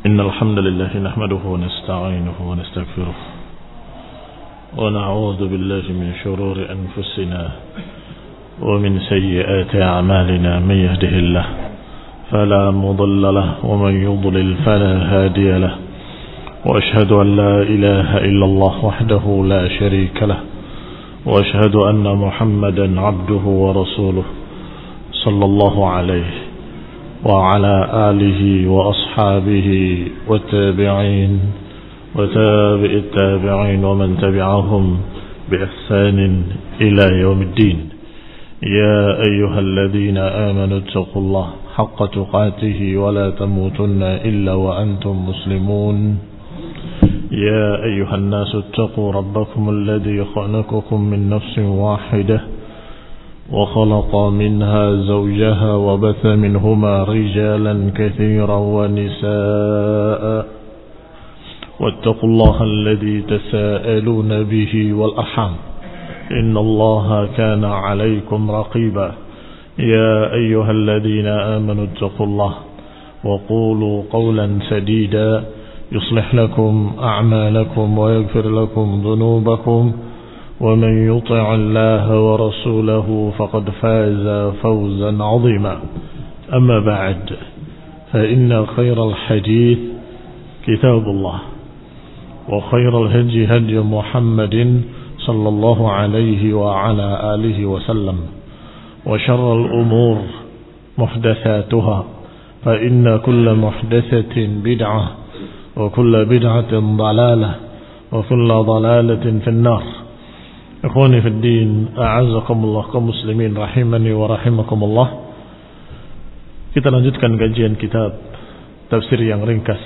إن الحمد لله نحمده ونستعينه ونستغفره ونعوذ بالله من شرور أنفسنا ومن سيئات أعمالنا. من يهده الله فلا مضل له ومن يضلل فلا هادي له، وأشهد أن لا إله إلا الله وحده لا شريك له، وأشهد أن محمدا عبده ورسوله صلى الله عليه وعلى آله وأصحابه والتابعين وتابع التابعين ومن تبعهم بإحسان إلى يوم الدين. يا أيها الذين آمنوا اتقوا الله حق تقاته ولا تموتن إلا وأنتم مسلمون. يا أيها الناس اتقوا ربكم الذي خلقكم من نفس واحدة وخلق منها زوجها وبث منهما رجالا كثيرا ونساء، واتقوا الله الذي تساءلون به والأرحام إن الله كان عليكم رقيبا. يا أيها الذين آمنوا اتقوا الله وقولوا قولا سديدا يصلح لكم أعمالكم ويغفر لكم ذنوبكم، ومن يطع الله ورسوله فقد فاز فوزا عظيما. أما بعد، فإن خير الحديث كتاب الله، وخير الهدي هدي محمد صلى الله عليه وعلى آله وسلم، وشر الأمور محدثاتها، فإن كل محدثة بدعة وكل بدعة ضلالة وكل ضلالة في النار. Ikhwani fi din, a'azzakumullah kaum muslimin rahimani wa rahimakumullah. Kita lanjutkan kajian kitab tafsir yang ringkas,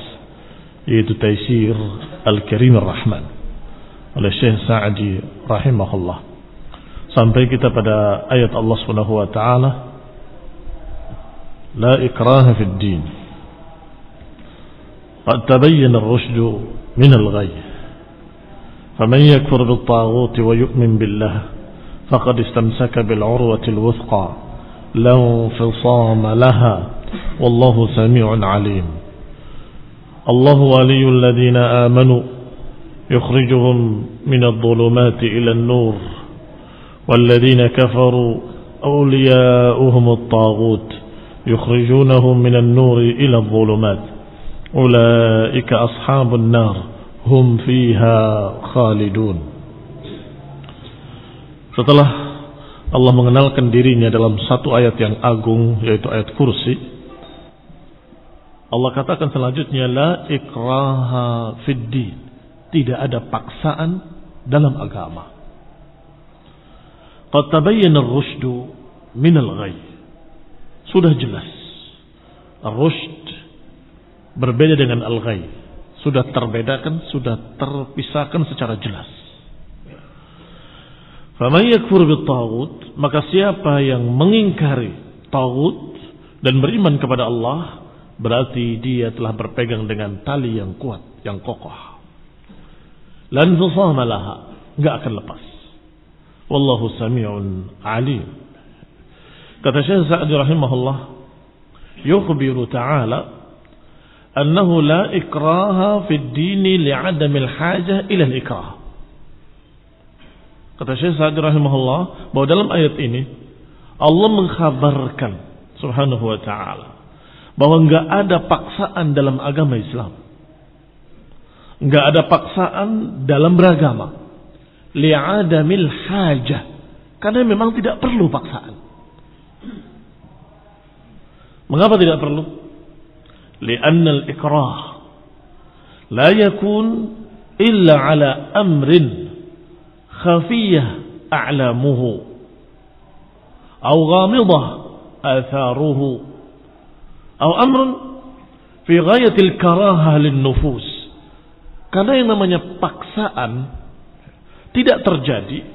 yaitu Taisir Al-Karim Ar-Rahman oleh Syekh Sa'di rahimahullah. Sampai kita pada ayat Allah Subhanahu wa taala, la ikraha fid din. Qad tabayyana ar-rushdu min al-ghayy. فمن يكفر بالطاغوت ويؤمن بالله فقد استمسك بالعروة الوثقى لا انفصام لها والله سميع عليم. الله ولي الذين آمنوا يخرجهم من الظلمات إلى النور والذين كفروا أولياؤهم الطاغوت يخرجونهم من النور إلى الظلمات أولئك أصحاب النار hum fiha khalidun. Setelah Allah mengenalkan dirinya dalam satu ayat yang agung, yaitu ayat kursi, Allah katakan selanjutnya, la ikraha fid din. Tidak ada paksaan dalam agama. Qad tabayyana ar-rusydu min al-ghayy. Sudah jelas. Ar-rusyd berbeda dengan al-ghayy. Sudah terbedakan, sudah terpisahkan secara jelas. Faman yakfur bit-taghut, maka siapa yang mengingkari taghut dan beriman kepada Allah, berarti dia telah berpegang dengan tali yang kuat, yang kokoh. Lan fusama laha, enggak akan lepas. Wallahu sami'un alim. Kata Syekh Sa'di rahimahullah, yukhbiru ta'ala أنه لا إكراه في الدين لعدم الحاجة إلى الإكراه. Kata Syekh Sa'di rahimahullah bahwa dalam ayat ini Allah mengkhabarkan subhanahu wa ta'ala bahwa enggak ada paksaan dalam agama Islam, enggak ada paksaan dalam beragama, li'adamil hajah, karena memang tidak perlu paksaan. Mengapa tidak perlu? لأن الإكراه لا يكون إلا على أمر خفية أعلامه أو غامضة آثاره أو أمر في غاية الكراهة للنفوس. Karena yang namanya paksaan tidak terjadi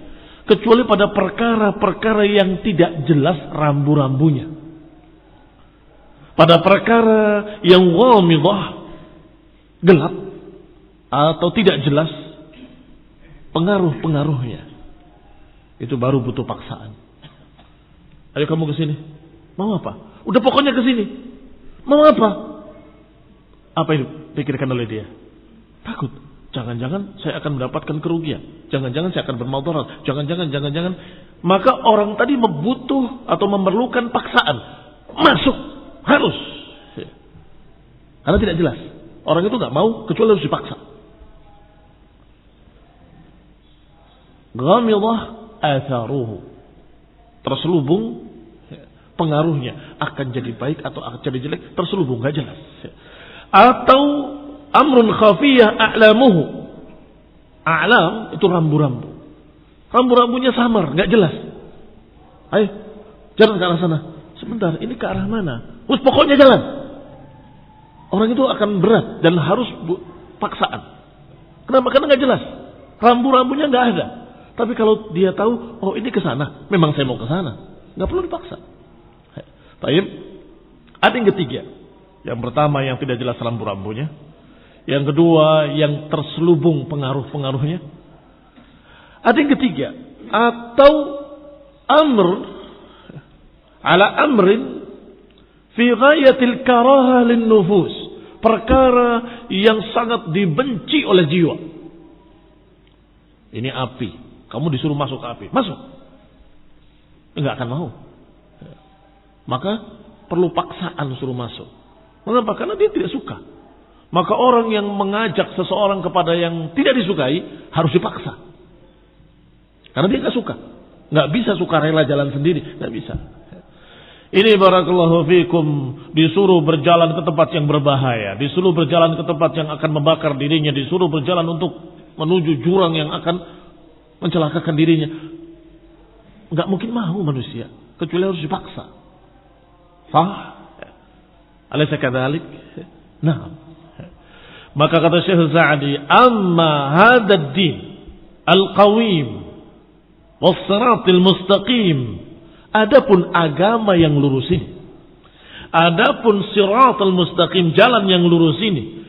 kecuali pada perkara-perkara yang tidak jelas rambu-rambunya, pada perkara yang ghamidah, gelap atau tidak jelas pengaruh-pengaruhnya, itu baru butuh paksaan. Ayo kamu ke sini. Mau apa? Udah pokoknya ke sini. Mau apa? Apa yang dipikirkan oleh dia? Takut. Jangan-jangan saya akan mendapatkan kerugian. Jangan-jangan saya akan bermudarat. Jangan-jangan. Maka orang tadi membutuh atau memerlukan paksaan. Masuk. Harus. Karena tidak jelas. Orang itu nggak mau kecuali harus dipaksa. Ghamidah atharuhu. Terselubung pengaruhnya. Akan jadi baik atau akan jadi jelek. Terselubung. Nggak jelas. Atau amrun khafiyah a'lamuhu. A'lam itu rambu-rambu. Rambu-rambunya samar, nggak jelas. Ayo, jalan ke arah sana. Sebentar, ini ke arah mana? Terus pokoknya jalan. Orang itu akan berat dan harus paksaan. Kenapa? Karena nggak jelas. Rambu-rambunya nggak ada. Tapi kalau dia tahu, oh ini ke sana, memang saya mau ke sana, nggak perlu dipaksa. Baik. Ada yang ketiga. Yang pertama yang tidak jelas rambu-rambunya. Yang kedua yang terselubung pengaruh-pengaruhnya. Ada yang ketiga. Atau amr ala amrin fi ghayatil karaha lin nufus. Perkara yang sangat dibenci oleh jiwa. Ini api. Kamu disuruh masuk ke api. Masuk. Enggak akan mau. Maka perlu paksaan suruh masuk. Mengapa? Karena dia tidak suka. Maka orang yang mengajak seseorang kepada yang tidak disukai harus dipaksa. Karena dia nggak suka. Nggak bisa sukarela jalan sendiri. Nggak bisa. Ini barakallahu fikum disuruh berjalan ke tempat yang berbahaya. Disuruh berjalan ke tempat yang akan membakar dirinya. Disuruh berjalan untuk menuju jurang yang akan mencelakakan dirinya. Nggak mungkin mau manusia. Kecuali harus dipaksa. Sah? Alaysa kadzalik? Nah. Maka kata Syekh Sa'di, "Amma hadzal din al-qawim was-siratal mustaqim." Adapun agama yang lurus ini, adapun siratal mustaqim, jalan yang lurus ini,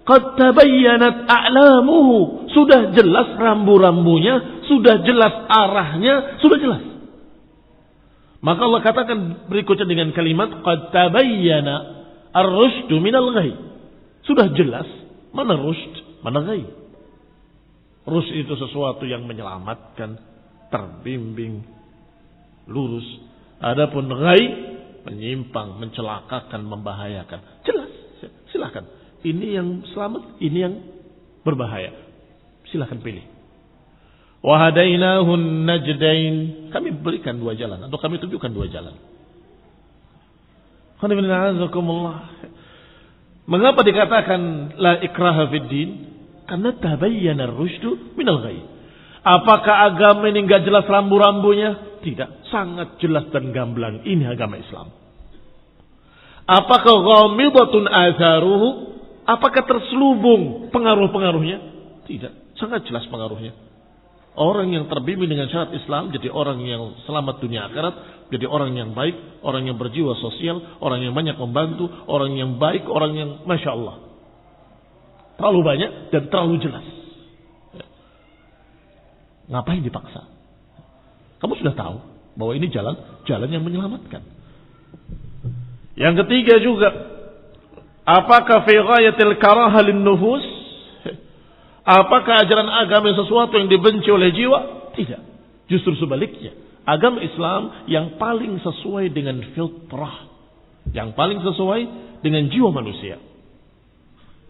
qad tabayyanat a'lamuhu, sudah jelas rambu-rambunya, sudah jelas arahnya, sudah jelas. Maka Allah katakan berikutnya dengan kalimat qad tabayyana ar-rusydu minal ghayy. Sudah jelas mana rusyd, mana ghayy. Rusyd itu sesuatu yang menyelamatkan, terbimbing, lurus. Adapun ghayy menyimpang, mencelakakan, membahayakan. Jelas. Silakan. Ini yang selamat, ini yang berbahaya. Silakan pilih. Wa hadainahun najdain. Kami berikan dua jalan atau kami tunjukkan dua jalan. Mengapa dikatakan la ikraha fid din? Karena tabayyana ar-rusydu minal ghayy. Apakah agama ini enggak jelas rambu-rambunya? Tidak, sangat jelas dan gamblang. Ini agama Islam. Apakah ghamidatun atharuhu? Apakah terselubung pengaruh-pengaruhnya? Tidak, sangat jelas pengaruhnya. Orang yang terbimbing dengan syariat Islam jadi orang yang selamat dunia akhirat, jadi orang yang baik, orang yang berjiwa sosial, orang yang banyak membantu, orang yang baik, orang yang Masya Allah. Terlalu banyak dan terlalu jelas. Ngapain dipaksa? Kamu sudah tahu bahwa ini jalan yang menyelamatkan. Yang ketiga juga, apakah fi ghayatil karaha lin nufus? Apakah ajaran agama sesuatu yang dibenci oleh jiwa? Tidak. Justru sebaliknya. Agama Islam yang paling sesuai dengan fitrah. Yang paling sesuai dengan jiwa manusia.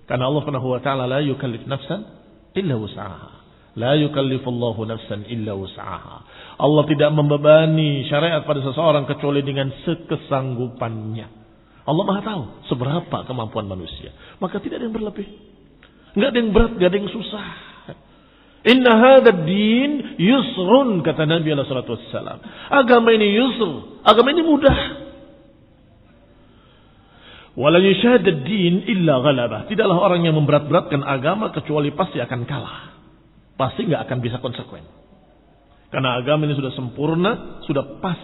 Karena Allah Subhanahu wa ta'ala la yukallif nafsan illa wus'aha. La yukallifullahu nafsan illa wus'aha. Allah tidak membebani syariat pada seseorang kecuali dengan sekesanggupannya. Allah Maha tahu seberapa kemampuan manusia. Maka tidak ada yang berlebih. Enggak ada yang berat, enggak ada yang susah. Inna hadzal din yusrun, kata Nabi sallallahu alaihi wasallam. Agama ini yusr, agama ini mudah. Wala yushadad din illa ghalabah. Tidaklah orang yang memberat-beratkan agama kecuali pasti akan kalah. Pasti enggak akan bisa konsekuen. Karena agama ini sudah sempurna, sudah pas.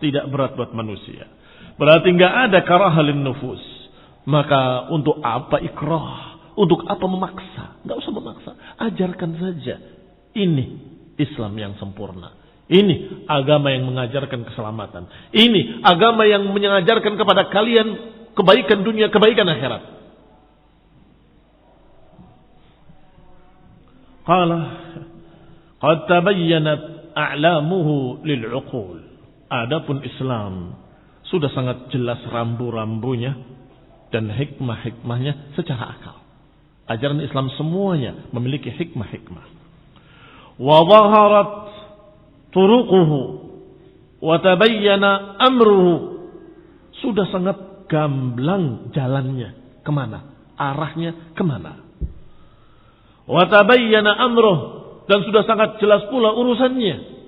Tidak berat buat manusia. Berarti enggak ada karahalin nufus. Maka untuk apa ikrah? Untuk apa memaksa? Enggak usah memaksa. Ajarkan saja. Ini Islam yang sempurna. Ini agama yang mengajarkan keselamatan. Ini agama yang mengajarkan kepada kalian kebaikan dunia, kebaikan akhirat. Qala qad tabayyanat a'lamuhu lil'uqul. Adapun Islam sudah sangat jelas rambu-rambunya dan hikmah-hikmahnya secara akal. Ajaran Islam semuanya memiliki hikmah-hikmah. Wa dhaharat turuquhu wa tabayyana amruhu. Sudah sangat gamblang jalannya. Kemana? Arahnya kemana? Wa tabayyana amruhu. Dan sudah sangat jelas pula urusannya.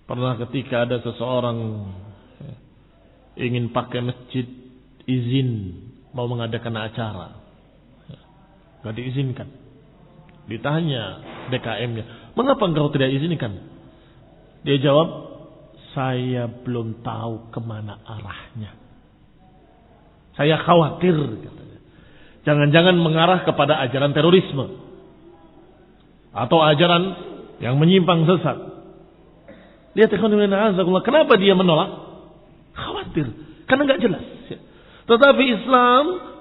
Pernah ketika ada seseorang ingin pakai masjid, izin mau mengadakan acara, gak diizinkan. Ditanya DKM-nya, mengapa engkau tidak izinkan? Dia jawab, saya belum tahu kemana arahnya. Saya khawatir, katanya. Jangan-jangan mengarah kepada ajaran terorisme atau ajaran yang menyimpang sesat. Lihat kenapa dia menolak? Khawatir, karena nggak jelas. Tetapi Islam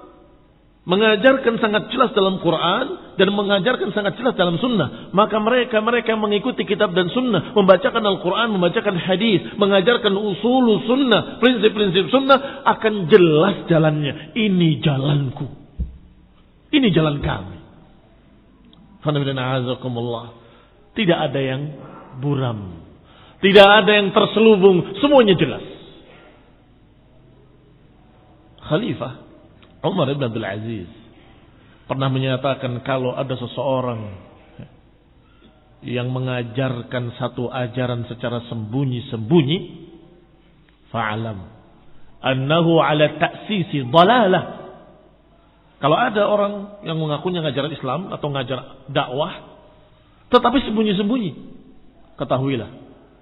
mengajarkan sangat jelas dalam Quran dan mengajarkan sangat jelas dalam Sunnah. Maka mereka mengikuti kitab dan Sunnah, membacakan Al-Quran, membacakan hadis, mengajarkan usul Sunnah, prinsip-prinsip Sunnah, akan jelas jalannya. Ini jalanku, ini jalan kami. Tidak ada yang buram, tidak ada yang terselubung, semuanya jelas. Khalifah Umar ibn Abdul Aziz pernah menyatakan kalau ada seseorang yang mengajarkan satu ajaran secara sembunyi-sembunyi, fa'alam annahu ala ta'sisi dhalalah. Kalau ada orang yang mengakunya ngajaran Islam atau ngajar dakwah tetapi sembunyi-sembunyi, ketahuilah,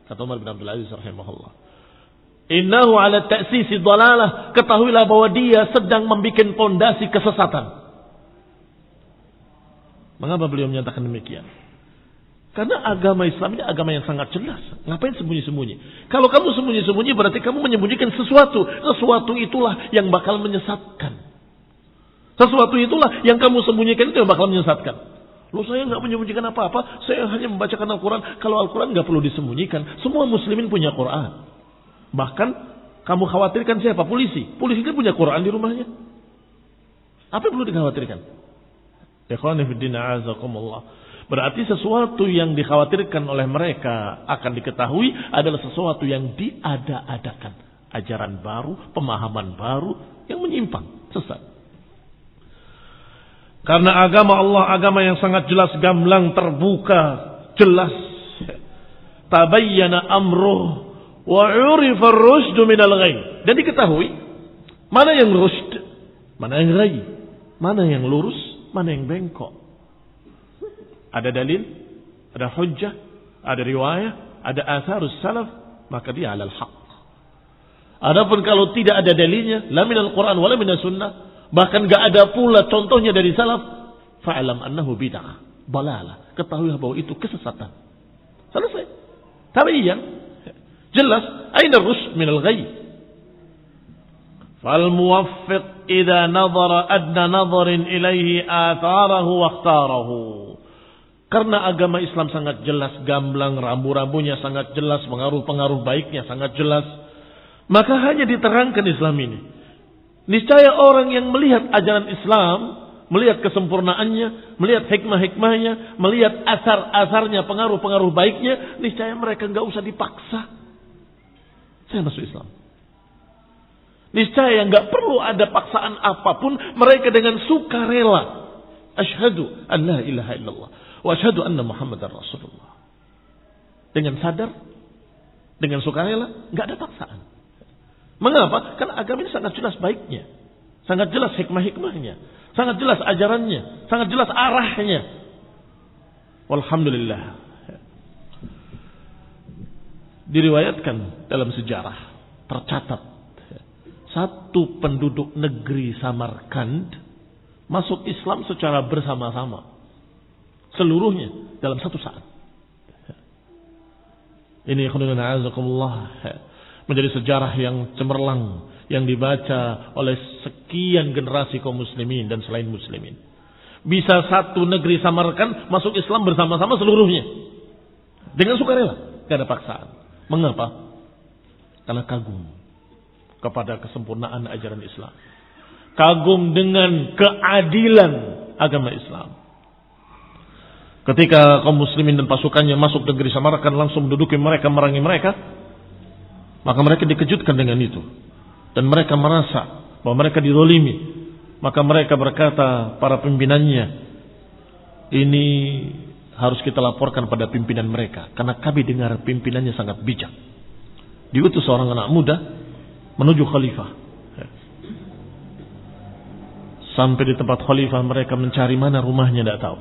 kata Umar bin Abdul Aziz rahimahullah, innahu ala ta'sisi dhalalah, ketahuilah bahwa dia sedang membuat pondasi kesesatan. Mengapa beliau menyatakan demikian? Karena agama Islam ini agama yang sangat jelas. Ngapain sembunyi-sembunyi? Kalau kamu sembunyi-sembunyi berarti kamu menyembunyikan sesuatu. Sesuatu itulah yang bakal menyesatkan. Sesuatu itulah yang kamu sembunyikan itu yang bakal menyesatkan. Loh, saya nggak menyembunyikan apa-apa. Saya hanya membacakan Al-Quran. Kalau Al-Quran nggak perlu disembunyikan. Semua muslimin punya Quran. Bahkan kamu khawatirkan siapa? Polisi. Polisi kan punya Quran di rumahnya. Apa yang perlu dikhawatirkan? Ikhwani fiddin a'azakumullah. Berarti sesuatu yang dikhawatirkan oleh mereka akan diketahui adalah sesuatu yang diada-adakan. Ajaran baru, pemahaman baru yang menyimpang, sesat. Karena agama Allah agama yang sangat jelas, gamblang, terbuka, jelas. Tabayyana amruh wa 'urifa ar-rusydu minal ghayy. Dan diketahui mana yang rusyd, mana yang ghayy, mana yang lurus, mana yang bengkok. Ada dalil, ada hujjah, ada riwayah, ada atharus salaf, maka dia 'alal haqq. Adapun kalau tidak ada dalilnya, la minal Quran wala minas sunnah, bahkan enggak ada pula contohnya dari salaf, fa'lam annahu bid'ah, dalalah. Ketahuilah bahwa itu kesesatan. Selesai. Tabayyan. Jelas, aina ar-rusyd min al-ghayy. Fal muwaffiq idza nadhara adna nadharin ilaihi atharahu wa ikhtarahu. Karena agama Islam sangat jelas, gamblang, rambu-rambunya sangat jelas, pengaruh-pengaruh baiknya sangat jelas, maka hanya diterangkan Islam ini. Niscaya orang yang melihat ajaran Islam, melihat kesempurnaannya, melihat hikmah-hikmahnya, melihat asar-asarnya, pengaruh-pengaruh baiknya, niscaya mereka enggak usah dipaksa. Saya masuk Islam. Niscaya enggak perlu ada paksaan apapun, mereka dengan sukarela. Asyhadu an la ilaha illallah wa asyhadu anna Muhammadar Rasulullah. Dengan sadar, dengan sukarela, enggak ada paksaan. Mengapa? Karena agama ini sangat jelas baiknya, sangat jelas hikmah-hikmahnya, sangat jelas ajarannya, sangat jelas arahnya. Walhamdulillah. Diriwayatkan dalam sejarah, tercatat, satu penduduk negeri Samarkand masuk Islam secara bersama-sama, seluruhnya dalam satu saat. Ini khairullahazakumullah, menjadi sejarah yang cemerlang, yang dibaca oleh sekian generasi kaum muslimin dan selain muslimin. Bisa satu negeri Samarkand masuk Islam bersama-sama seluruhnya. Dengan sukarela, tidak ada paksaan. Mengapa? Karena kagum kepada kesempurnaan ajaran Islam. Kagum dengan keadilan agama Islam. Ketika kaum muslimin dan pasukannya masuk negeri Samarkand langsung menduduki mereka, merangi mereka, maka mereka dikejutkan dengan itu. Dan mereka merasa bahwa mereka dizalimi. Maka mereka berkata, para pimpinannya, ini harus kita laporkan pada pimpinan mereka. Karena kami dengar pimpinannya sangat bijak. Diutus seorang anak muda menuju khalifah. Sampai di tempat khalifah mereka mencari mana rumahnya, tidak tahu.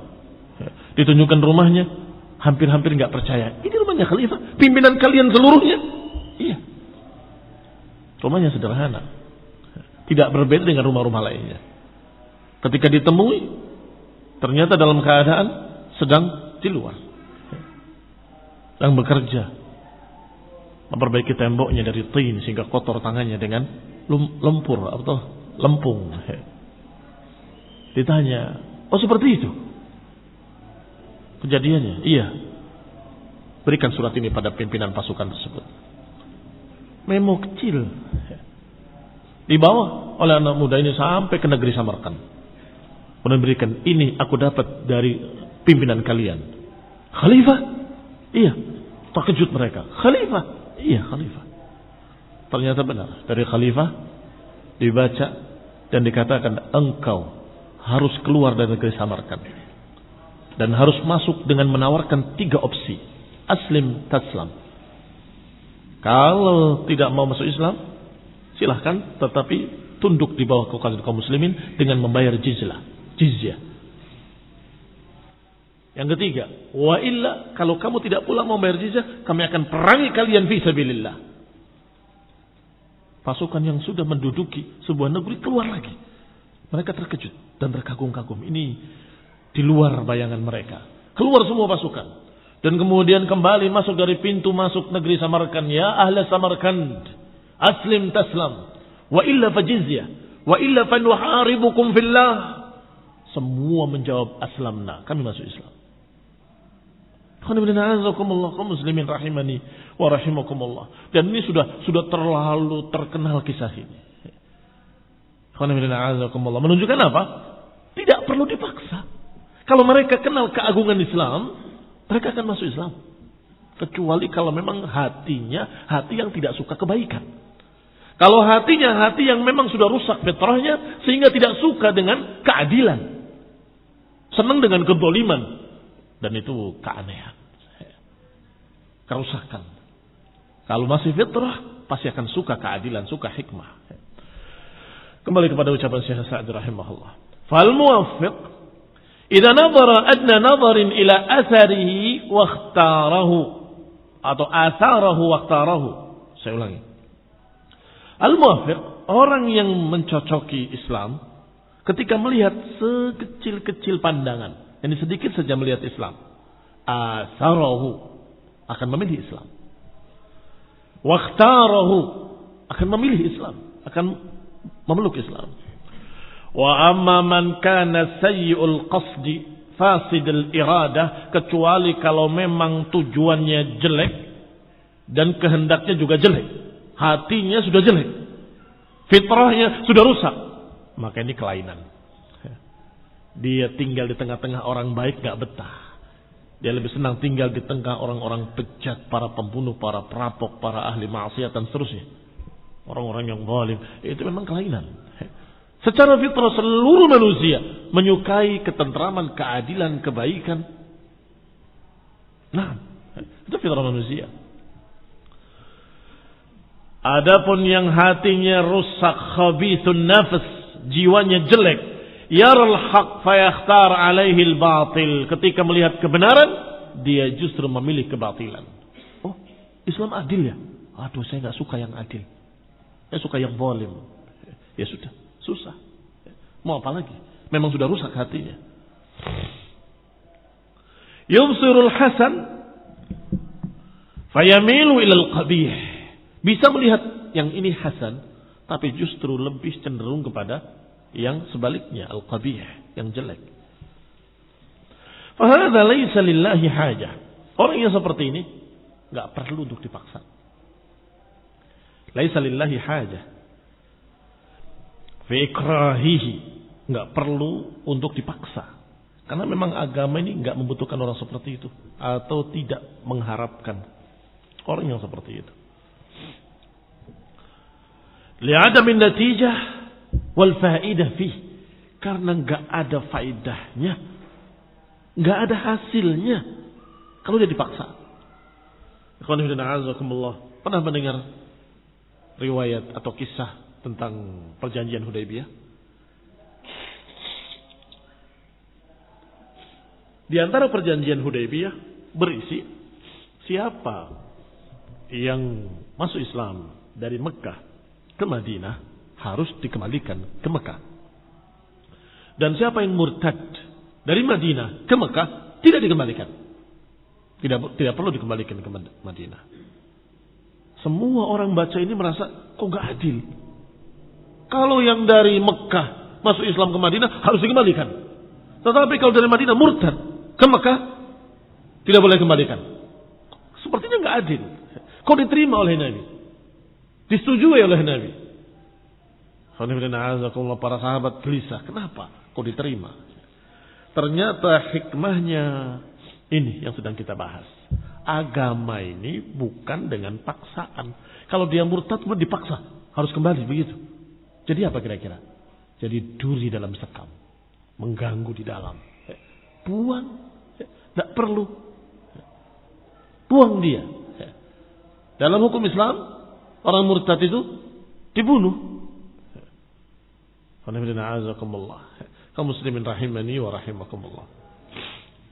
Ditunjukkan rumahnya, hampir-hampir nggak percaya. Ini rumahnya khalifah, pimpinan kalian seluruhnya. Iya. Rumahnya sederhana, tidak berbeda dengan rumah-rumah lainnya. Ketika ditemui, ternyata dalam keadaan sedang di luar, sedang bekerja, memperbaiki temboknya dari tin sehingga kotor tangannya dengan lumpur atau lempung. Ditanya, oh seperti itu kejadiannya? Iya. Berikan surat ini pada pimpinan pasukan tersebut. Memo kecil dibawa oleh anak muda ini sampai ke negeri Samarkand. Kemudian berikan, ini aku dapat dari pimpinan kalian. Khalifah? Iya. Terkejut mereka. Khalifah? Iya, khalifah. Ternyata benar. Dari khalifah dibaca dan dikatakan, engkau harus keluar dari negeri Samarkand dan harus masuk dengan menawarkan 3 opsi. Aslim taslam. Kalau tidak mau masuk Islam, silahkan, tetapi tunduk di bawah kekuasaan kaum muslimin dengan membayar jizyah. Yang ketiga, wa illa, kalau kamu tidak pula mau membayar jizyah, kami akan perangi kalian fi sabilillah. Pasukan yang sudah menduduki sebuah negeri keluar lagi. Mereka terkejut dan terkagum-kagum. Ini di luar bayangan mereka. Keluar semua pasukan. Dan kemudian kembali masuk dari pintu masuk negeri Samarkand. Ya ahla Samarkand, aslim taslam, wa illa fajizyah, wa illa fanuharibukum fillah. Semua menjawab aslamna, kami masuk Islam. Kaum muslimin rahimani wa rahimakumullah. Dan ini sudah terlalu terkenal kisah ini. Menunjukkan apa? Tidak perlu dipaksa. Kalau mereka kenal keagungan Islam, mereka akan masuk Islam. Kecuali kalau memang hatinya hati yang tidak suka kebaikan. Kalau hatinya hati yang memang sudah rusak fitrahnya sehingga tidak suka dengan keadilan, senang dengan kezaliman, dan itu keanehan, kerusakan. Kalau masih fitrah pasti akan suka keadilan, suka hikmah. Kembali kepada ucapan Syekh Sa'di rahimahullah. Fal muwaffiq idza nadhara adna nadharin ila atharihi wa ikhtarahu, atau atharahu wa ikhtarahu. Saya ulangi. Al-muwaffiq, orang yang mencocoki Islam ketika melihat sekecil-kecil pandangan, ini sedikit saja melihat Islam, atharahu, akan memilih Islam. Wa ikhtarahu, akan memilih Islam, akan memeluk Islam. Wa amma man kana sayyi'ul qasdi fasidul iradah, kecuali kalau memang tujuannya jelek dan kehendaknya juga jelek, hatinya sudah jelek, fitrahnya sudah rusak, maka ini kelainan. Dia tinggal di tengah-tengah orang baik gak betah. Dia lebih senang tinggal di tengah orang-orang bejat, para pembunuh, para perampok, para ahli maksiat dan seterusnya, orang-orang yang zalim. Itu memang kelainan. Secara fitrah seluruh manusia menyukai ketentraman, keadilan, kebaikan. Nah, itu fitrah manusia. Adapun yang hatinya rusak, khabithun nafs, jiwanya jelek, yaral haq fayakhtar alaihi al-batil, ketika melihat kebenaran dia justru memilih kebatilan. Oh, Islam adil ya? Aduh, saya enggak suka yang adil. Saya suka yang zalim. Ya sudah, susah. Mau apa lagi? Memang sudah rusak hatinya. Yubsirul hasan fayamilu ilal qabih. Bisa melihat yang ini hasan, tapi justru lebih cenderung kepada yang sebaliknya, al-qabih, yang jelek. Fahadha laysa lillahi hajah. Orang yang seperti ini enggak perlu untuk dipaksa. Laysa lillahi hajah fi ikrahihi, enggak perlu untuk dipaksa. Karena memang agama ini enggak membutuhkan orang seperti itu atau tidak mengharapkan orang yang seperti itu. Li'adamin natijah wal fa'idah fih, karena enggak ada faidahnya, enggak ada hasilnya kalau dia dipaksa. Ikhwan fillah azakumullah, pernah mendengar riwayat atau kisah tentang perjanjian Hudaybiyah? Di antara perjanjian Hudaybiyah berisi siapa yang masuk Islam dari Mekah ke Madinah harus dikembalikan ke Mekah. Dan siapa yang murtad dari Madinah ke Mekah tidak dikembalikan. Tidak perlu dikembalikan ke Madinah. Semua orang baca ini merasa kok gak adil. Kalau yang dari Mekah masuk Islam ke Madinah harus dikembalikan. Tetapi kalau dari Madinah murtad ke Mekah tidak boleh kembalikan. Sepertinya gak adil. Kok diterima oleh Nabi? Disetujui oleh Nabi. Para sahabat gelisah. Kenapa? Kok diterima? Ternyata hikmahnya ini yang sedang kita bahas. Agama ini bukan dengan paksaan. Kalau dia murtad kemudian dipaksa harus kembali begitu. Jadi apa kira-kira? Jadi duri dalam sekam, mengganggu di dalam. Buang, tidak perlu. Buang dia. Dalam hukum Islam, orang murtad itu dibunuh. Kaum muslimin rahimani wa rahimakumullah.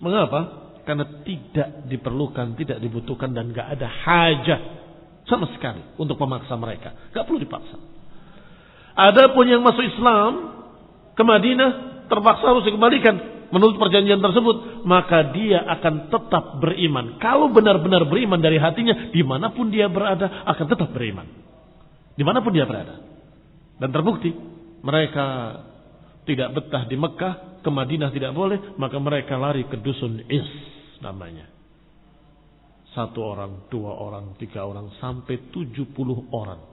Mengapa? Karena tidak diperlukan, tidak dibutuhkan, dan gak ada hajat sama sekali untuk memaksa mereka. Gak perlu dipaksa. Adapun yang masuk Islam ke Madinah terpaksa harus dikembalikan menurut perjanjian tersebut, maka dia akan tetap beriman. Kalau benar-benar beriman dari hatinya, dimanapun dia berada akan tetap beriman. Dimanapun dia berada. Dan terbukti mereka tidak betah di Mekah, ke Madinah tidak boleh, maka mereka lari ke dusun Is namanya. 1 orang, 2 orang, 3 orang, sampai 70 orang.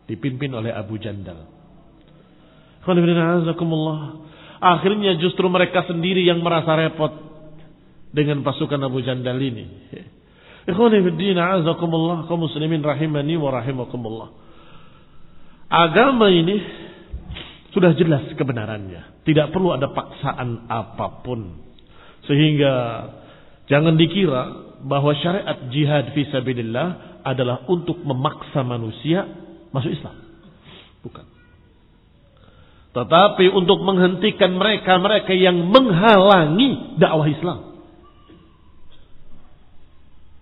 Dipimpin oleh Abu Jandal. Akhirnya justru mereka sendiri yang merasa repot dengan pasukan Abu Jandal ini. Kaum muslimin rahimani wa rahimakumullah. Agama ini sudah jelas kebenarannya. Tidak perlu ada paksaan apapun. Sehingga jangan dikira bahwa syariat jihad fisabilillah adalah untuk memaksa manusia masuk Islam. Bukan. Tetapi untuk menghentikan mereka yang menghalangi dakwah Islam.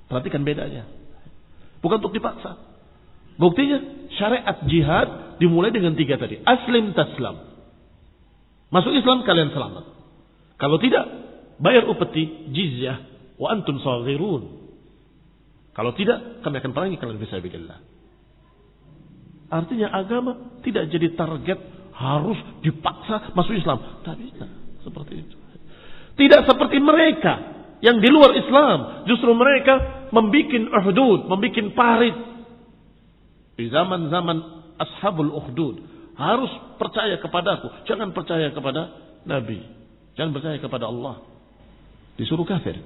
Perhatikan bedanya. Bukan untuk dipaksa. Buktinya syariat jihad dimulai dengan 3 tadi. Aslim taslam. Masuk Islam kalian selamat. Kalau tidak, bayar upeti jizyah wa antum saghirun. Kalau tidak, kami akan perangi kalian fisabilillah. Artinya agama tidak jadi target harus dipaksa masuk Islam. Tak bisa seperti itu. Tidak seperti mereka yang di luar Islam. Justru mereka membuat uhdud, membuat parit. Di zaman-zaman ashabul ukhdud, harus percaya kepadaku, jangan percaya kepada Nabi, jangan percaya kepada Allah. Disuruh kafir.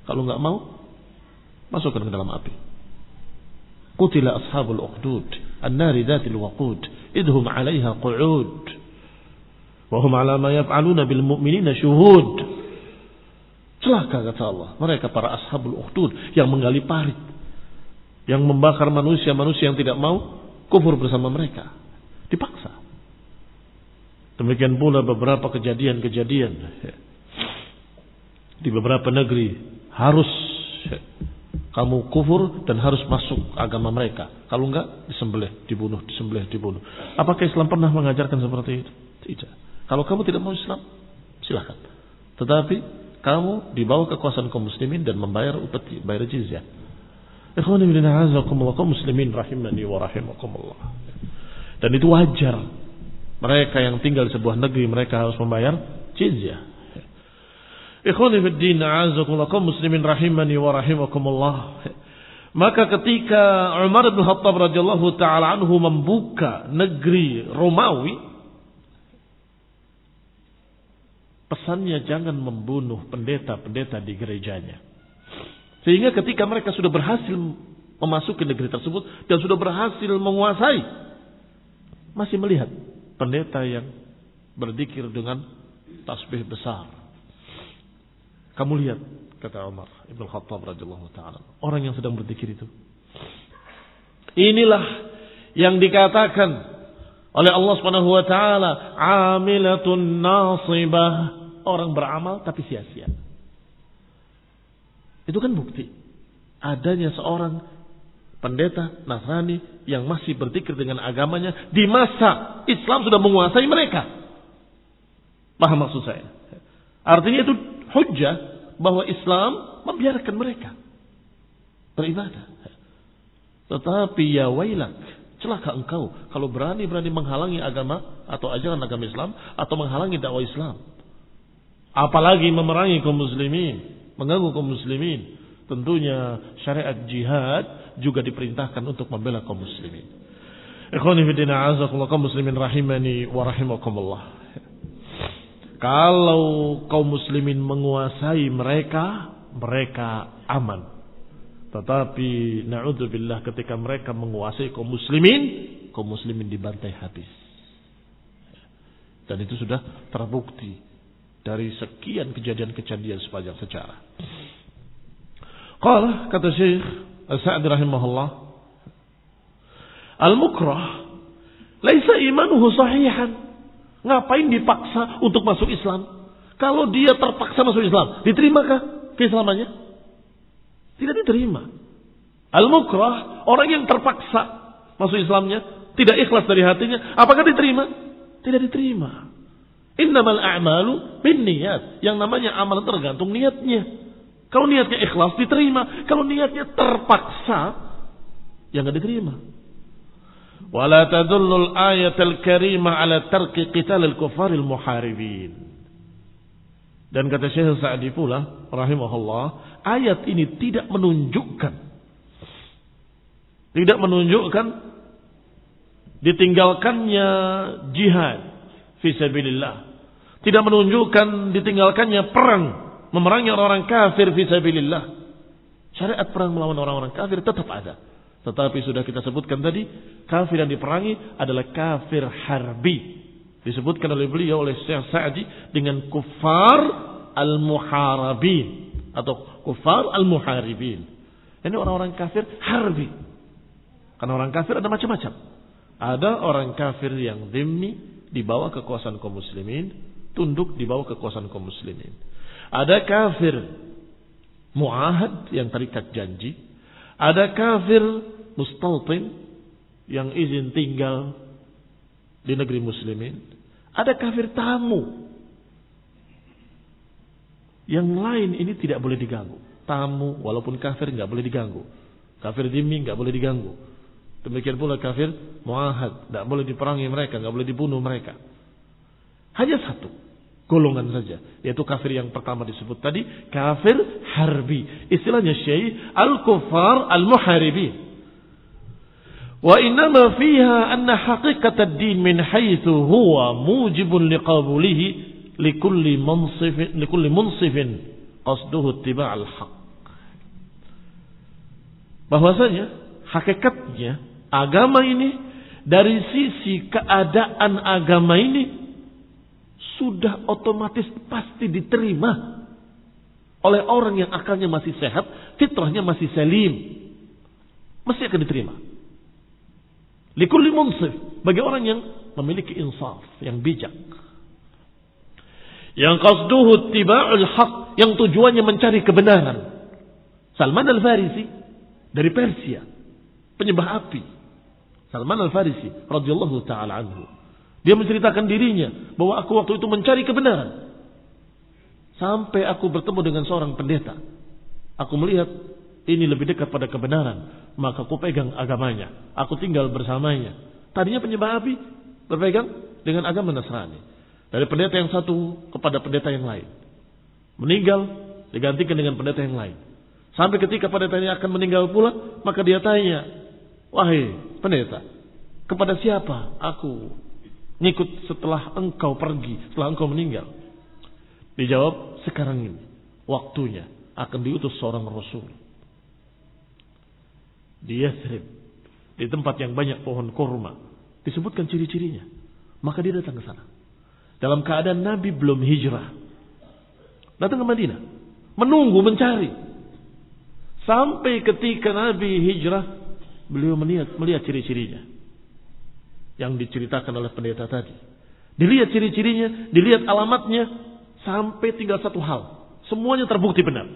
Kalau enggak mau, masukkan ke dalam api. Qutila ashabul ukhdud an-nari dhatil waqud idhum 'alayha qu'ud wa hum 'ala ma yaf'aluna bil mu'minina syuhud. Celaka kata Allah, mereka para ashabul ukhdud yang menggali parit, yang membakar manusia-manusia yang tidak mau kufur bersama mereka. Dipaksa. Demikian pula beberapa kejadian-kejadian di beberapa negeri. Harus kamu kufur dan harus masuk agama mereka. Kalau enggak, disembelih, dibunuh, disembelih, dibunuh. Apakah Islam pernah mengajarkan seperti itu? Tidak. Kalau kamu tidak mau Islam, silakan. Tetapi kamu dibawa kekuasaan kaum muslimin dan membayar upeti, bayar jizyah. Ikhwani fillah, azakumullah, kaum muslimin rahimani wa rahimakumullah. Dan itu wajar. Mereka yang tinggal di sebuah negeri mereka harus membayar jizyah. Ikhwani fid din, a'azakumullah, kaum muslimin rahimani wa rahimakumullah. Maka ketika Umar bin Khattab radhiyallahu taala anhu membuka negeri Romawi, pesannya jangan membunuh pendeta-pendeta di gerejanya. Sehingga ketika mereka sudah berhasil memasuki negeri tersebut dan sudah berhasil menguasai, masih melihat pendeta yang berzikir dengan tasbih besar. Kamu lihat, kata Umar Ibn Khattab radhiyallahu taala, orang yang sedang berzikir itu. Inilah yang dikatakan oleh Allah Subhanahu wa taala, amilatun nasibah, orang beramal tapi sia-sia. Itu kan bukti adanya seorang pendeta Nasrani yang masih berzikir dengan agamanya di masa Islam sudah menguasai mereka. Paham maksud saya? Artinya itu hujjah bahwa Islam membiarkan mereka beribadah. Tetapi ya wailak, celaka engkau kalau berani-berani menghalangi agama atau ajaran agama Islam atau menghalangi dakwah Islam. Apalagi memerangi kaum muslimin, mengganggu kaum muslimin. Tentunya syariat jihad juga diperintahkan untuk membela kaum muslimin. Ikhwani fi din, a'azakumullah, kaum muslimin rahimani wa rahimakumullah. Kalau kaum muslimin menguasai mereka, mereka aman. Tetapi na'udzubillah, ketika mereka menguasai kaum muslimin dibantai habis. Dan itu sudah terbukti dari sekian kejadian-kejadian sepanjang sejarah. Qala, kata Syekh As-Sa'di rahimahullah, al-mukrah laisa imanuhu sahihan. Ngapain dipaksa untuk masuk Islam? Kalau dia terpaksa masuk Islam, diterimakah keislamannya? Tidak diterima. Al-mukrah, orang yang terpaksa masuk Islamnya, tidak ikhlas dari hatinya, apakah diterima? Tidak diterima. Innamal a'malu binniyat. Yang namanya amalan tergantung niatnya. Kalau niatnya ikhlas diterima, kalau niatnya terpaksa ya enggak diterima. Wala tadullul ayatul karimah ala tarki qitalil kufaril muharibin. Dan kata Syekh Sa'di pula rahimahullah, ayat ini tidak menunjukkan ditinggalkannya jihad fisabilillah. Tidak menunjukkan ditinggalkannya perang, memerangi orang-orang kafir fisabilillah. Syariat perang melawan orang-orang kafir tetap ada. Tetapi sudah kita sebutkan tadi, kafir yang diperangi adalah kafir harbi. Disebutkan oleh beliau, oleh Syekh Sa'di, dengan kufar al-muharibin atau kufar al-muharibin. Ini orang-orang kafir harbi. Karena orang kafir ada macam-macam. Ada orang kafir yang dhimmi, di bawah kekuasaan kaum muslimin, tunduk di bawah kekuasaan kaum muslimin. Ada kafir muahad yang terikat janji. Ada kafir mustautin yang izin tinggal di negeri muslimin. Ada kafir tamu. Yang lain ini tidak boleh diganggu. Tamu walaupun kafir nggak boleh diganggu. Kafir dhimmi nggak boleh diganggu. Demikian pula kafir muahad, nggak boleh diperangi mereka, nggak boleh dibunuh mereka. Hanya satu golongan saja, yaitu kafir yang pertama disebut tadi, kafir harbi. Istilahnya Syekh al-kuffar al-muharibin. Wa innama fiha anna haqiqat ad-din min haitsu huwa mujibun liqabulihi likulli munsifin qasduhu ittiba' al-haq. Bahwasanya hakikatnya agama ini, dari sisi keadaan agama ini, sudah otomatis pasti diterima oleh orang yang akalnya masih sehat, fitrahnya masih salim. Mesti akan diterima. Likulli munsif, bagi orang yang memiliki insaf, yang bijak. Yang qasduhu ittiba'ul haq, yang tujuannya mencari kebenaran. Salman al-Farisi dari Persia, penyembah api. Salman al-Farisi radhiyallahu taala anhu. Dia menceritakan dirinya bahwa aku waktu itu mencari kebenaran. Sampai aku bertemu dengan seorang pendeta. Aku melihat ini lebih dekat pada kebenaran. Maka aku pegang agamanya. Aku tinggal bersamanya. Tadinya penyembah api berpegang dengan agama Nasrani. Dari pendeta yang satu kepada pendeta yang lain. Meninggal digantikan dengan pendeta yang lain. Sampai ketika pendeta ini akan meninggal pula, maka dia tanya, wahai pendeta, kepada siapa aku ngikut setelah engkau pergi, setelah engkau meninggal? Dijawab, sekarang ini waktunya akan diutus seorang Rasul. Di Yathrib, di tempat yang banyak pohon kurma, disebutkan ciri-cirinya. Maka dia datang ke sana. Dalam keadaan Nabi belum hijrah. Datang ke Madinah. Menunggu, mencari. Sampai ketika Nabi hijrah, beliau melihat ciri-cirinya. Yang diceritakan oleh pendeta tadi. Dilihat ciri-cirinya, dilihat alamatnya. Sampai tinggal satu hal. Semuanya terbukti benar.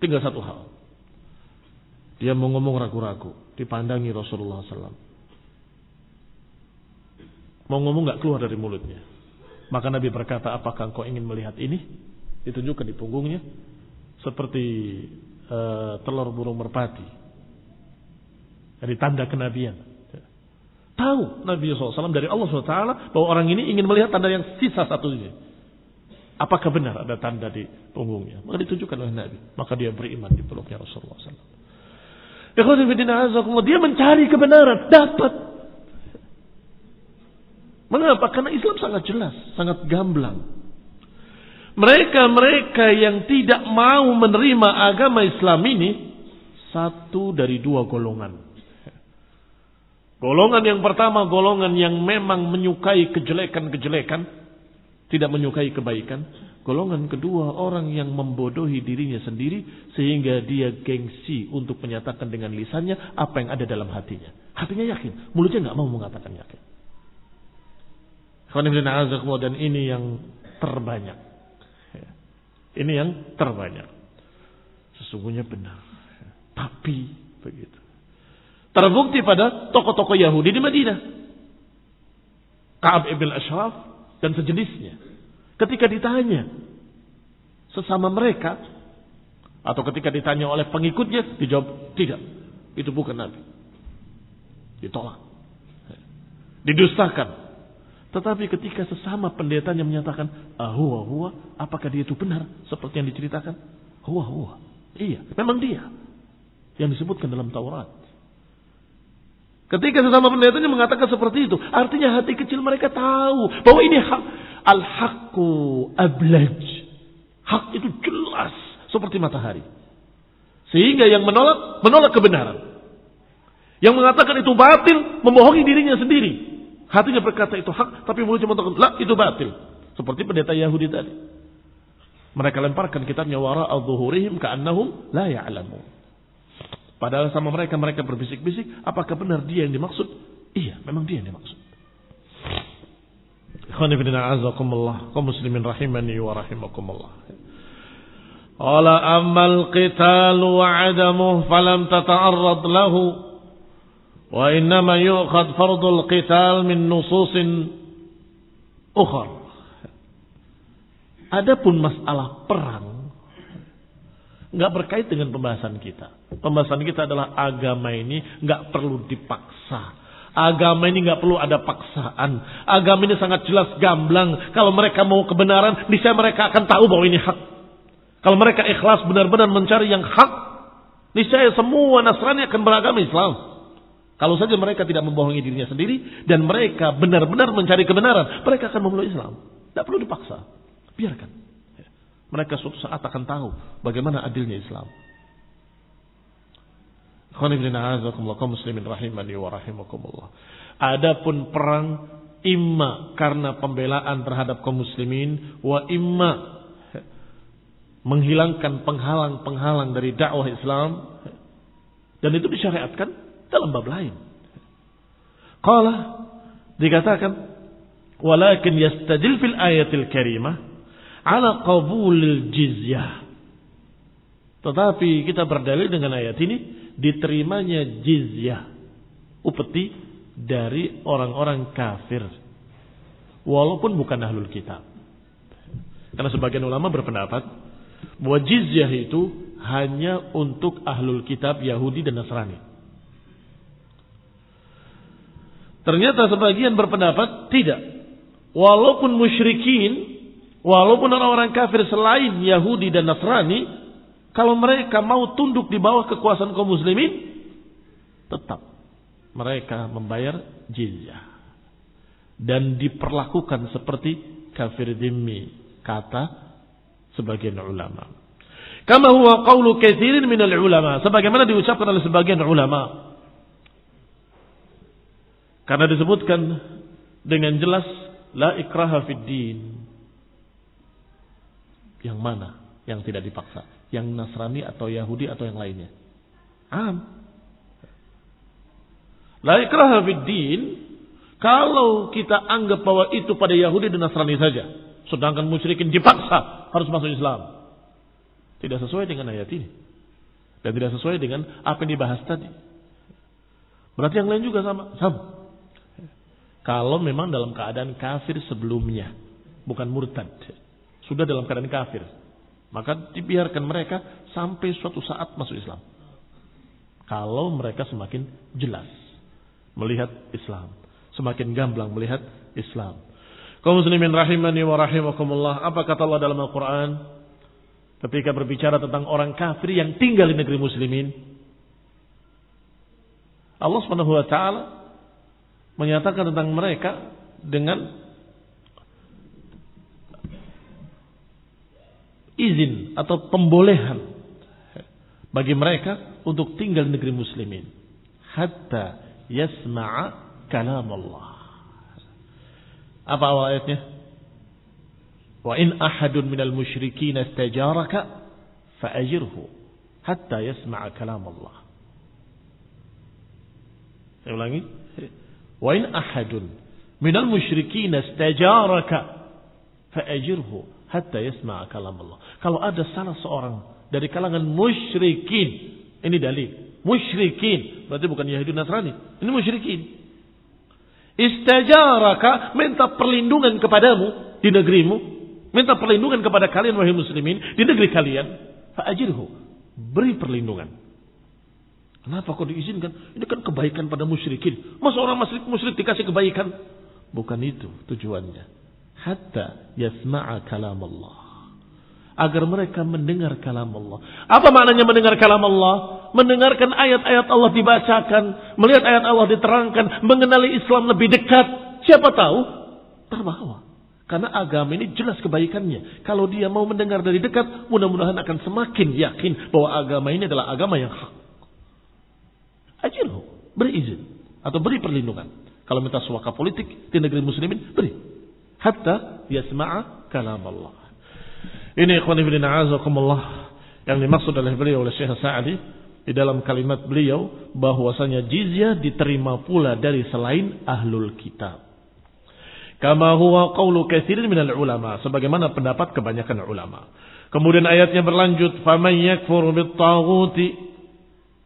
Tinggal satu hal. Dia mau ngomong ragu-ragu. Dipandangi Rasulullah SAW. Mau ngomong gak keluar dari mulutnya. Maka Nabi berkata, apakah engkau ingin melihat ini? Ditunjukkan di punggungnya. Seperti telur burung merpati. Jadi tanda kenabian. Tahu Nabi SAW dari Allah SWT bahwa orang ini ingin melihat tanda yang sisa satu ini. Apakah benar ada tanda di punggungnya? Maka ditunjukkan oleh Nabi. Maka dia beriman di peluknya Rasulullah SAW. Dia mencari kebenaran. Dapat. Mengapa? Karena Islam sangat jelas, sangat gamblang. Mereka yang tidak mau menerima agama Islam ini satu dari dua golongan. Golongan yang pertama, golongan yang memang menyukai kejelekan-kejelekan, tidak menyukai kebaikan. Golongan kedua, orang yang membodohi dirinya sendiri sehingga dia gengsi untuk menyatakan dengan lisannya apa yang ada dalam hatinya. Hatinya yakin, mulutnya nggak mau mengatakan yakin. Dan ini yang terbanyak. Ini yang terbanyak. Sesungguhnya benar. Tapi begitu. Terbukti pada tokoh-tokoh Yahudi di Madinah. Ka'ab ibn Ashraf dan sejenisnya. Ketika ditanya sesama mereka, atau ketika ditanya oleh pengikutnya, dijawab, tidak. Itu bukan Nabi. Ditolak. Didustakan. Tetapi ketika sesama pendetanya menyatakan, huwa, apakah dia itu benar seperti yang diceritakan? Huwa. Iya, memang dia. Yang disebutkan dalam Taurat. Ketika sesama pendetanya mengatakan seperti itu, artinya hati kecil mereka tahu bahwa ini hak. Al-haqqu ablaj. Hak itu jelas seperti matahari. Sehingga yang menolak kebenaran. Yang mengatakan itu batil, membohongi dirinya sendiri. Hatinya berkata itu hak, tapi mulutnya mengatakan, lah itu batil. Seperti pendeta Yahudi tadi. Mereka lemparkan kitabnya wara'a dhuhurihim ka'annahum la ya'lamun. Padahal sama mereka berbisik-bisik, apakah benar dia yang dimaksud? Iya, memang dia yang dimaksud. Ikhwan fillah a'azakumullah, kaum muslimin rahimani wa rahimakumullah. Qala ammal qital wa 'adamuhu falam tata'arrad lahu. Wa innama yu'khad fardul qital min nususin ukhar. Adapun masalah perang enggak berkait dengan pembahasan kita. Pembahasan kita adalah agama ini enggak perlu dipaksa. Agama ini enggak perlu ada paksaan. Agama ini sangat jelas gamblang. Kalau mereka mau kebenaran, niscaya mereka akan tahu bahwa ini hak. Kalau mereka ikhlas benar-benar mencari yang hak, niscaya semua Nasrani akan beragama Islam. Kalau saja mereka tidak membohongi dirinya sendiri dan mereka benar-benar mencari kebenaran, mereka akan memeluk Islam. Tidak perlu dipaksa. Biarkan. Mereka suatu saat akan tahu bagaimana adilnya Islam. Muslimin rahimani wa rahimakumullah. Adapun perang imma karena pembelaan terhadap kaum muslimin wa imma menghilangkan penghalang-penghalang dari dakwah Islam, dan itu disyariatkan dalam bab lain. Qala, dikatakan, walakin yastadil fil ayatil karimah ala qabulil jizyah. Tetapi kita berdalil dengan ayat ini diterimanya jizyah, upeti dari orang-orang kafir, walaupun bukan ahlul kitab. Karena sebagian ulama berpendapat bahwa jizyah itu hanya untuk ahlul kitab Yahudi dan Nasrani. Ternyata sebagian berpendapat tidak. Walaupun musyrikin, walaupun orang-orang kafir selain Yahudi dan Nasrani, kalau mereka mau tunduk di bawah kekuasaan kaum muslimin, tetap mereka membayar jizyah. Dan diperlakukan seperti kafir dhimmi, kata sebagian ulama. Kama huwa qawlu katsirin minal ulama, sebagaimana diucapkan oleh sebagian ulama. Karena disebutkan dengan jelas la ikraha fid din. Yang mana yang tidak dipaksa? Yang Nasrani atau Yahudi atau yang lainnya? La ikraha fid din, kalau kita anggap bahwa itu pada Yahudi dan Nasrani saja, sedangkan musyrikin dipaksa harus masuk Islam. Tidak sesuai dengan ayat ini. Dan tidak sesuai dengan apa yang dibahas tadi. Berarti yang lain juga sama. Kalau memang dalam keadaan kafir sebelumnya, bukan murtad, sudah dalam keadaan kafir, maka dibiarkan mereka sampai suatu saat masuk Islam. Kalau mereka semakin jelas melihat Islam, semakin gamblang melihat Islam. Kaum muslimin rahimani wa rahimakumullah, apa kata Allah dalam Al-Quran ketika berbicara tentang orang kafir yang tinggal di negeri muslimin? Allah Subhanahu wa taala menyatakan tentang mereka dengan izin atau pembolehan bagi mereka untuk tinggal di negeri muslimin hatta yasma'a kalam Allah. Apa awal ayatnya? Wa in ahadun minal musyrikin istajaraka fa'ajirhu hatta yasma'a kalam Allah. Saya ulangi. Wa in ahadun minal musyrikin istajaraka fa'ajirhu hatta yasma'a kalam Allah. Kalau ada salah seorang dari kalangan musyrikin, ini dalil, musyrikin, berarti bukan Yahudi Nasrani, ini musyrikin. Istajaraka, minta perlindungan kepadamu di negerimu, minta perlindungan kepada kalian wahai muslimin di negeri kalian, fa'ajirhu, beri perlindungan. Kenapa kok diizinkan? Ini kan kebaikan pada musyrikin. Masa orang musyrik dikasih kebaikan? Bukan itu tujuannya. Hatta yasma'a kalam Allah, agar mereka mendengar kalam Allah. Apa maknanya mendengar kalam Allah? Mendengarkan ayat-ayat Allah dibacakan, melihat ayat Allah diterangkan, mengenali Islam lebih dekat. Siapa tahu terbawa. Karena agama ini jelas kebaikannya. Kalau dia mau mendengar dari dekat, mudah-mudahan akan semakin yakin bahwa agama ini adalah agama yang hak. Ajirhu, beri izin atau beri perlindungan. Kalau minta suaka politik di negeri muslimin, beri. Hatta yasma'a kalam Allah. Ini ikhwan fillah a'azakumullah yang dimaksud oleh beliau oleh Syekh Sa'di di dalam kalimat beliau bahwasanya jizyah diterima pula dari selain ahlul kitab. Kama huwa qawlu katsirin minal ulama, sebagaimana pendapat kebanyakan ulama. Kemudian ayatnya berlanjut, faman yakfur bit-taghuti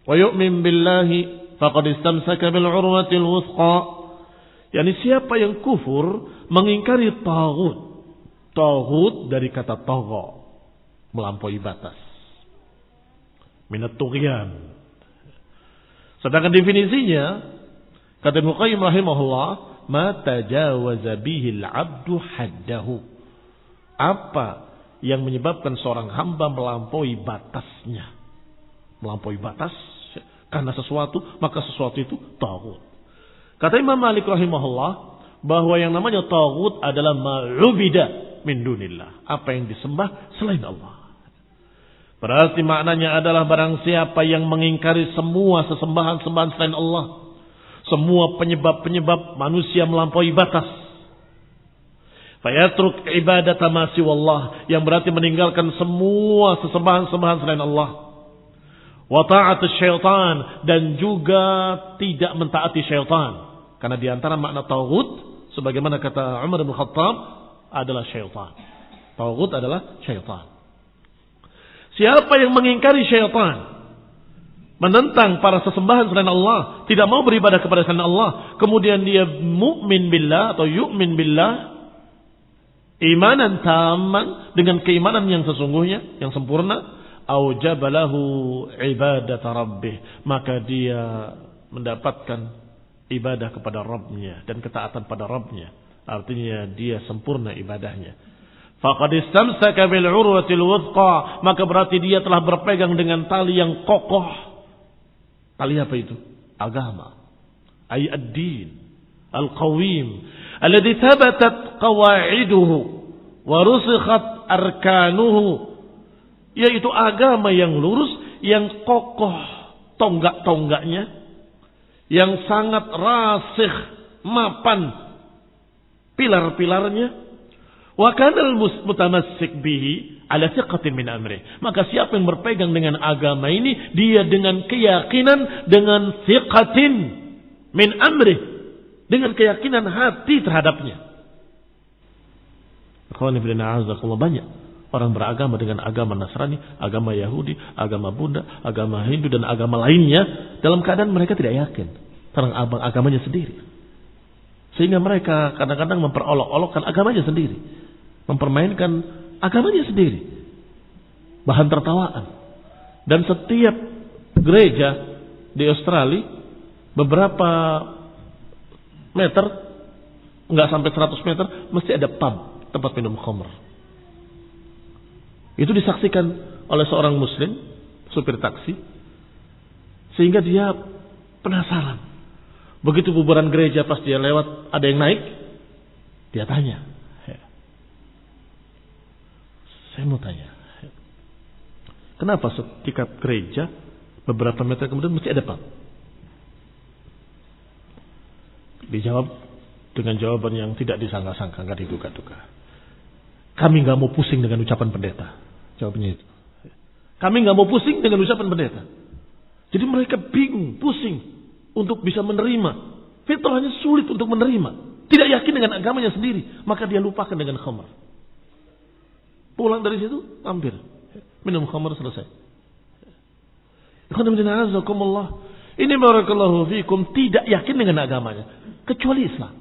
wa yu'min billahi faqad istamsaka bil 'urwatil wuthqa. Yani siapa yang kufur mengingkari taghut. Taghut dari kata tagha, melampaui batas. Minat tughyan. Sedangkan definisinya kata Ibnu Qayyim rahimahullah, ma tajawaza bihi al-'abdu haddahu. Apa yang menyebabkan seorang hamba melampaui batasnya? Melampaui batas karena sesuatu, maka sesuatu itu taghut. Kata Imam Malik rahimahullah bahwa yang namanya taghut adalah ma'ubida min dunillah, apa yang disembah selain Allah. Berarti maknanya adalah barang siapa yang mengingkari semua sesembahan-sembahan selain Allah, semua penyebab-penyebab manusia melampaui batas, fayatruk ibadata ma siwallah, yang berarti meninggalkan semua sesembahan-sembahan selain Allah, wa ta'atus syaitan, dan juga tidak mentaati syaitan. Karena di antara makna taghut, sebagaimana kata Umar bin Khattab, adalah syaitan. Taghut adalah syaitan. Siapa yang mengingkari syaitan, menentang para sesembahan selain Allah, tidak mau beribadah kepada selain Allah, kemudian dia mu'min billah atau yu'min billah, imanan taman, dengan keimanan yang sesungguhnya, yang sempurna, aujabalahu ibadata rabbih, maka dia mendapatkan ibadah kepada Rabbnya dan ketaatan pada Rabbnya, artinya dia sempurna ibadahnya. Faqad istamsaka bil urwatil wuthqa, maka berarti dia telah berpegang dengan tali yang kokoh. Tali apa itu? Agama. Ay ad-din al-qawim alladhi thabatat qawa'iduhu wa rusikhat arkanuhu, yaitu agama yang lurus, yang kokoh tonggak-tonggaknya, yang sangat rasikh, mapan pilar-pilarnya. Wa kana al-mutamassik bihi ala thiqatin min amri, maka siapa yang berpegang dengan agama ini, dia dengan keyakinan, dengan thiqatin min amri, dengan keyakinan hati terhadapnya. Akhwani fillah, azakumullah, banyak orang beragama dengan agama Nasrani, agama Yahudi, agama Buddha, agama Hindu dan agama lainnya dalam keadaan mereka tidak yakin tentang agamanya sendiri. Sehingga mereka kadang-kadang memperolok-olokkan agamanya sendiri, mempermainkan agamanya sendiri, bahan tertawaan. Dan setiap gereja di Australia beberapa meter, nggak sampai 100 meter, mesti ada pub, tempat minum khamr. Itu disaksikan oleh seorang muslim, supir taksi, sehingga dia penasaran. Begitu bubaran gereja, pas dia lewat ada yang naik, dia tanya, saya mau tanya, kenapa setiap gereja beberapa meter kemudian mesti ada pub? Dijawab dengan jawaban yang tidak disangka-sangka, nggak diduga-duga. Kami nggak mau pusing dengan ucapan pendeta. Jawabnya itu. Kami nggak mau pusing dengan ucapan pendeta. Jadi mereka bingung, pusing untuk bisa menerima. Fitrahnya sulit untuk menerima. Tidak yakin dengan agamanya sendiri. Maka dia lupakan dengan khamar. Pulang dari situ, hampir minum khamar, selesai. Ini barakallahu fikum, tidak yakin dengan agamanya, kecuali Islam.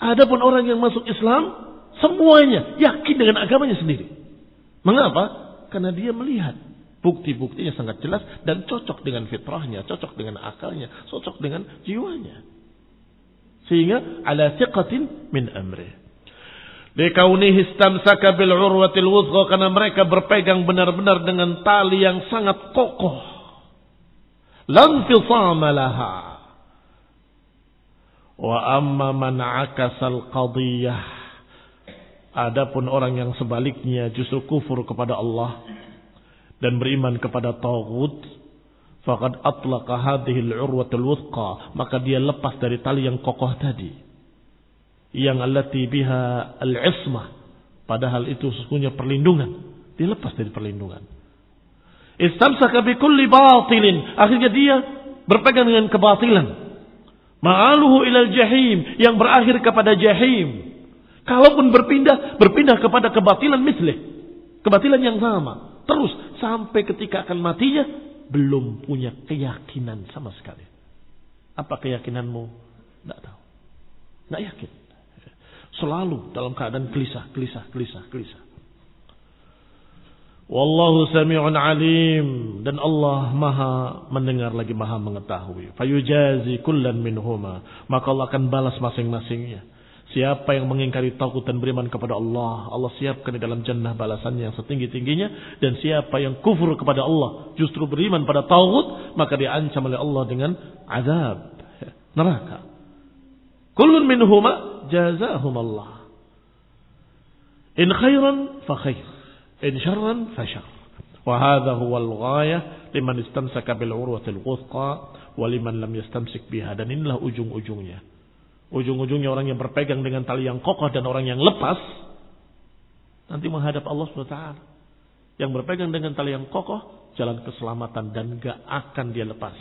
Adapun orang yang masuk Islam, semuanya yakin dengan agamanya sendiri. Mengapa? Karena dia melihat bukti-buktinya sangat jelas dan cocok dengan fitrahnya, cocok dengan akalnya, cocok dengan jiwanya. Sehingga ala thiqatin min amri. Likaunihi istamsaka bil urwatil wuthqa, karena mereka berpegang benar-benar dengan tali yang sangat kokoh. Lam fisama laha. Wa amma man akasal qadiyah, adapun orang yang sebaliknya justru kufur kepada Allah dan beriman kepada taghut, faqad atlaqa hadhihi al-urwatul wuthqa, maka dia lepas dari tali yang kokoh tadi, yang allati biha al-ismah, padahal itu sesungguhnya perlindungan, dia lepas dari perlindungan. Istamsaka bi kulli batilin, akhirnya dia berpegang dengan kebatilan, ma'aluhu ilal jahim, yang berakhir kepada jahim. Kalaupun berpindah kepada kebatilan mislih, kebatilan yang sama, terus sampai ketika akan matinya belum punya keyakinan sama sekali. Apa keyakinanmu? Tidak tahu, tidak yakin. Selalu dalam keadaan gelisah. Wallahu sami'un alim, dan Allah maha mendengar lagi maha mengetahui. Fayujazi kullan minhuma, maka Allah akan balas masing-masingnya. Siapa yang mengingkari taghut dan beriman kepada Allah, Allah siapkan di dalam jannah balasannya yang setinggi-tingginya. Dan siapa yang kufur kepada Allah, justru beriman pada taghut, maka diancam oleh Allah dengan azab neraka. Kullun minhuma jazahum Allah. In khairan fa khair, in syarran fa syarr. Wa hadha huwa al-ghayah liman istamsaka bil urwatil wuthqa wa liman lam yastamsik biha. Dan inilah ujung-ujungnya. Ujung-ujungnya orang yang berpegang dengan tali yang kokoh dan orang yang lepas nanti menghadap Allah SWT. Yang berpegang dengan tali yang kokoh jalan keselamatan dan gak akan dia lepas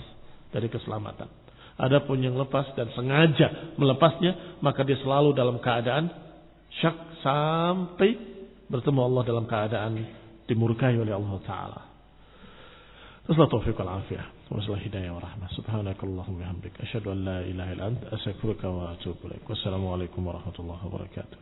dari keselamatan. Adapun yang lepas dan sengaja melepasnya, maka dia selalu dalam keadaan syak sampai bertemu Allah dalam keadaan dimurkai oleh Allah Ta'ala. Wassalamualaikum warahmatullahi wabarakatuh. Wassalamualaikum hidayah wa rahmah. Subhanakallahumma wa bihamdika asyhadu an la ilaha illa anta astaghfiruka wa atubu ilaik. Wassalamualaikum warahmatullahi wabarakatuh.